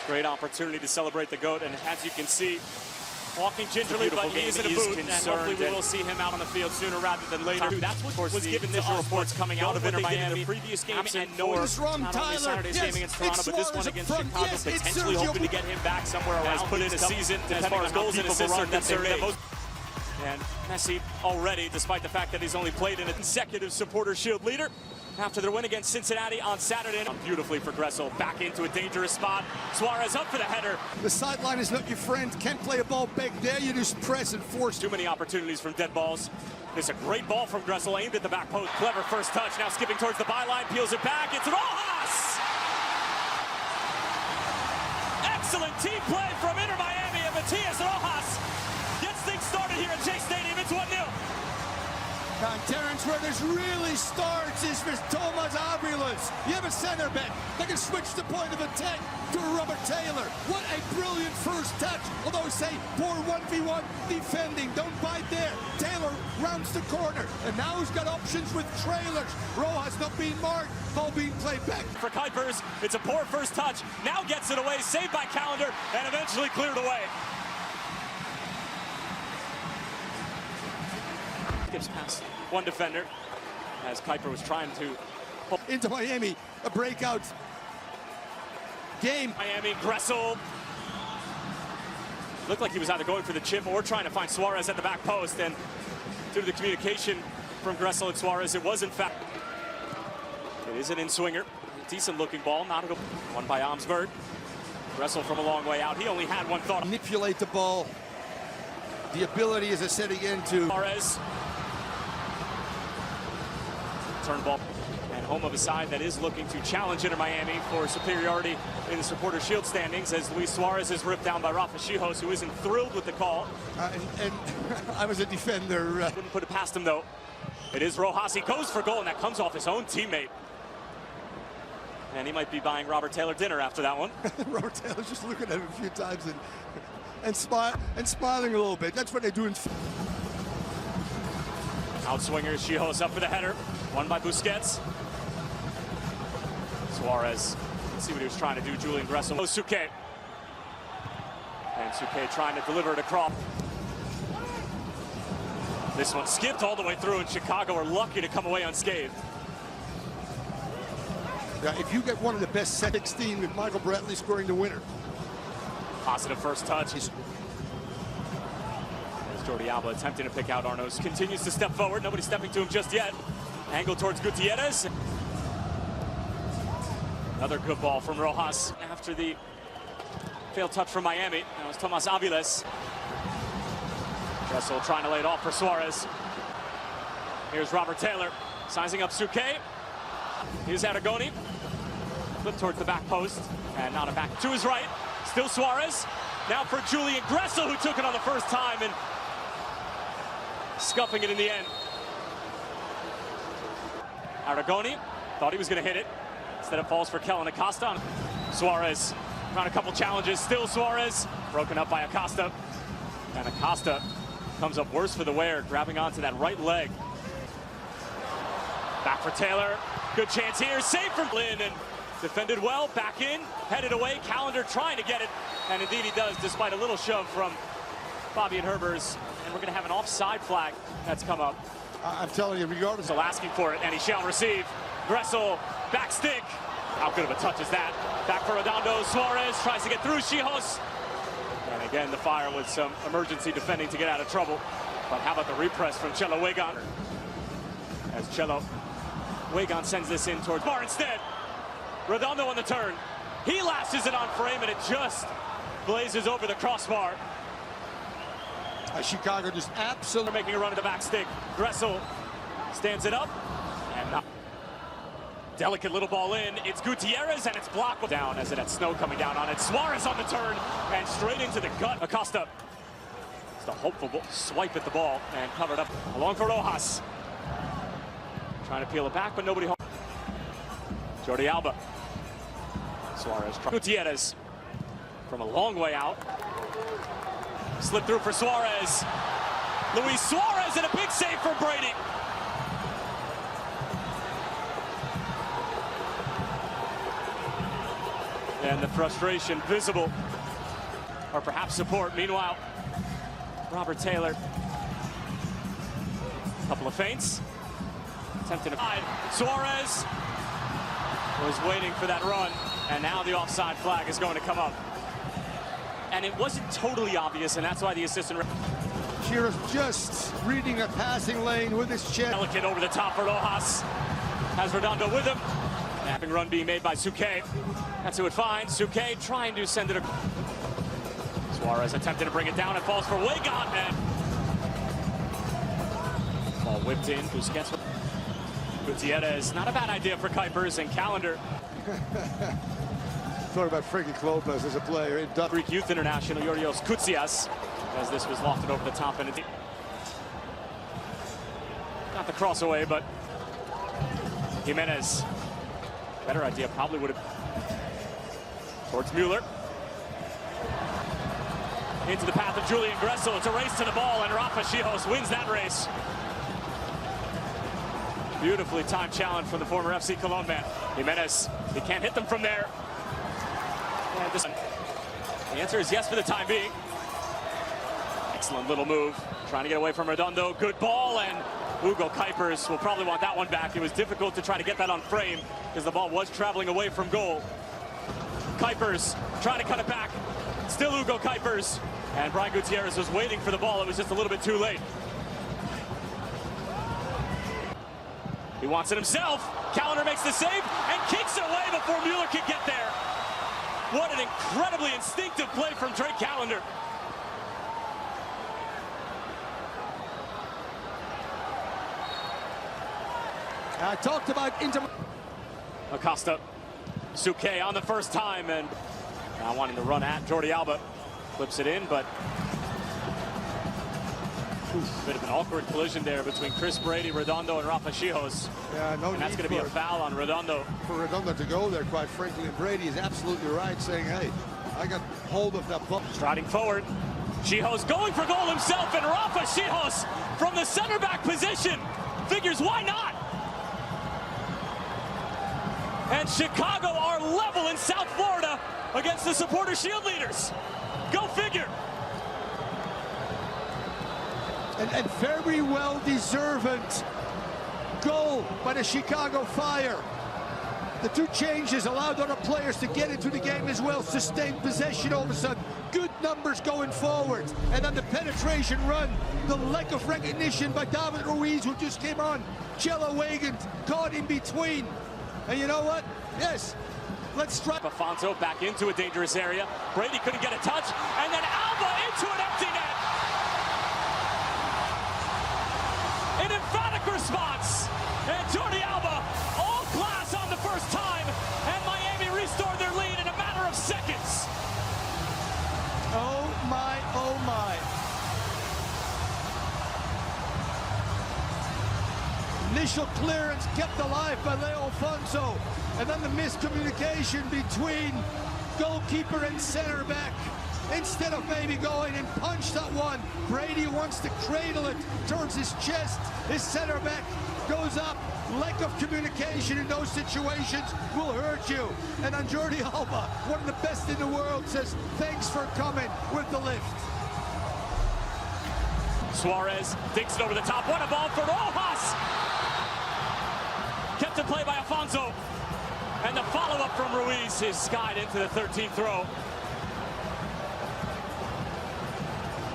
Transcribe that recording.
Great opportunity to celebrate the GOAT, and as you can see, walking gingerly, but he is in a boot, and hopefully we will see him out on the field sooner rather than later. That's what was given to us. Reports coming out of Inter Miami. The previous games and North, not only Saturday's game against Toronto, but this one against Chicago, potentially hoping to get him back somewhere around. Has put in a season, as far as goals and assists are concerned. And Messi already, despite the fact that he's only played in a consecutive Supporter Shield leader, after their win against Cincinnati on Saturday. Beautifully for Gressel, back into a dangerous spot. Suarez up for the header. The sideline is not your friend. Can't play a ball back there. You just press and force. Too many opportunities from dead balls. There's a great ball from Gressel, aimed at the back post. Clever first touch, now skipping towards the byline, peels it back. It's Rojas! Excellent team play from Inter Miami, and Matias Rojas gets things started here at Chase Stadium. It's 1-0. And Terrence, where this really starts is with Thomas Aviles. You have a center back that can switch the point of attack to Robert Taylor. What a brilliant first touch. Although say poor 1v1 defending. Don't bite there. Taylor rounds the corner. And now he's got options with trailers. Rojas not being marked. Ball being played back. For Kuipers, it's a poor first touch. Now gets it away. Saved by Callender and eventually cleared away. Gives past one defender as Kuiper was trying to into Miami, a breakout game. Miami, Gressel looked like he was either going for the chip or trying to find Suarez at the back post, and due to the communication from Gressel and Suarez, it was in fact, it is an in-swinger. Decent looking ball, not a one by Omsberg. Gressel from a long way out. He only had one thought. Manipulate the ball. The ability, as I said again, to Suarez. Turn ball, and home of a side that is looking to challenge Inter Miami for superiority in the Supporter Shield standings, as Luis Suarez is ripped down by Rafa Schijos, who isn't thrilled with the call. And I was a defender. Wouldn't put it past him, though. It is Rojas. He goes for goal, and that comes off his own teammate. And he might be buying Robert Taylor dinner after that one. Robert Taylor's just looking at him a few times and smiling a little bit. That's what they do in. Outswinger, Schijos up for the header. Won by Busquets. Suarez, let's see what he was trying to do. Julian Gressel. Souquet. And Souquet trying to deliver it across. This one skipped all the way through, and Chicago are lucky to come away unscathed. Yeah, if you get one of the best 16 with Michael Bradley scoring the winner. Positive first touch. As Jordi Alba attempting to pick out Arnaud. Continues to step forward. Nobody's stepping to him just yet. Angle towards Gutierrez. Another good ball from Rojas after the failed touch from Miami. That was Thomas Aviles. Gressel trying to lay it off for Suarez. Here's Robert Taylor sizing up Souquet. Here's Aragoni. Flip towards the back post, and not a back to his right. Still Suarez. Now for Julian Gressel, who took it on the first time and scuffing it in the end. Aragoni thought he was going to hit it. Instead it falls for Kellen Acosta. Suarez trying a couple challenges. Still Suarez. Broken up by Acosta. And Acosta comes up worse for the wear, grabbing onto that right leg. Back for Taylor. Good chance here. Save from Lynn and defended well. Back in. Headed away. Callender trying to get it. And indeed he does, despite a little shove from Fabian Herbers. And we're going to have an offside flag that's come up. I'm telling you, regardless. Still asking for it, and he shall receive. Gressel, back stick. How good of a touch is that? Back for Redondo. Suarez tries to get through Schijos. And again, the fire with some emergency defending to get out of trouble. But how about the repress from Chelo Wegon? As Chelo Wegon sends this in towards bar instead. Redondo on the turn. He lashes it on frame, and it just blazes over the crossbar. Chicago just absolutely making a run at the back stick. Gressel stands it up, and delicate little ball in. It's Gutierrez, and it's blocked down as it had snow coming down on it. Suarez on the turn, and straight into the gut. Acosta. Just a hopeful swipe at the ball, and covered up. Along for Rojas. Trying to peel it back, but nobody home. Jordi Alba. Suarez. Gutierrez from a long way out. Slip through for Suarez. Luis Suarez, and a big save for Brady. And the frustration visible, or perhaps support. Meanwhile, Robert Taylor, couple of feints, attempting to hide. Suarez was waiting for that run, and now the offside flag is going to come up. And it wasn't totally obvious, and that's why the assistant. Shearer's just reading a passing lane with his chest. Delicate over the top for Rojas. Has Redondo with him. Napping run being made by Suquet. That's who it finds. Suquet trying to send it. Suarez attempting to bring it down. It falls for Weigand, man. Ball whipped in. Busquets. Gutierrez. Not a bad idea for Kuipers and Callender. Talking about Frankie Lopez as a player in Greek Youth International Yurios Koutsias, as this was lofted over the top. And not the cross away, but Jimenez. Better idea probably would have. Towards Mueller. Into the path of Julian Gressel. It's a race to the ball, and Rafa Chijos wins that race. Beautifully timed challenge from the former FC Cologne man. Jimenez, he can't hit them from there. And the answer is yes for the time being. Excellent little move. Trying to get away from Redondo. Good ball, and Hugo Kuipers will probably want that one back. It was difficult to try to get that on frame because the ball was traveling away from goal. Kuipers trying to cut it back. Still Hugo Kuipers. And Brian Gutierrez was waiting for the ball. It was just a little bit too late. He wants it himself. Callender makes the save and kicks it away before Mueller can get there. What an incredibly instinctive play from Drake Callender. I talked about Inter. Acosta. Suquet on the first time, and now wanting to run at Jordi Alba. Flips it in, but bit of an awkward collision there between Chris Brady, Redondo, and Rafa Chijos. Yeah, no and that's need going to be a foul on Redondo. For Redondo to go there, quite frankly, and Brady is absolutely right, saying, hey, I got hold of that ball. Striding forward. Chijos going for goal himself, and Rafa Chijos from the center back position figures why not? And Chicago are level in South Florida against the Supporter Shield leaders. Go figure. And very well deserved goal by the Chicago Fire. The two changes allowed other players to get into the game as well. Sustained possession all of a sudden. Good numbers going forward. And on the penetration run, the lack of recognition by David Ruiz, who just came on. Chelo Weigand caught in between. And you know what? Yes, let's strike. Afonso back into a dangerous area. Brady couldn't get a touch. And then Alba into an empty net. An emphatic response. And Jordi Alba, all class on the first time. And Miami restored their lead in a matter of seconds. Oh my, oh my. Initial clearance kept alive by Leo Afonso. And then the miscommunication between goalkeeper and center back. Instead of maybe going and punch that one, Brady wants to cradle it towards his chest. His center back goes up. Lack of communication in those situations will hurt you. And on Jordi Alba, one of the best in the world, says, thanks for coming with the lift. Suarez dinks it over the top. What a ball for Rojas! Kept in play by Afonso. And the follow-up from Ruiz is skied into the 13th row.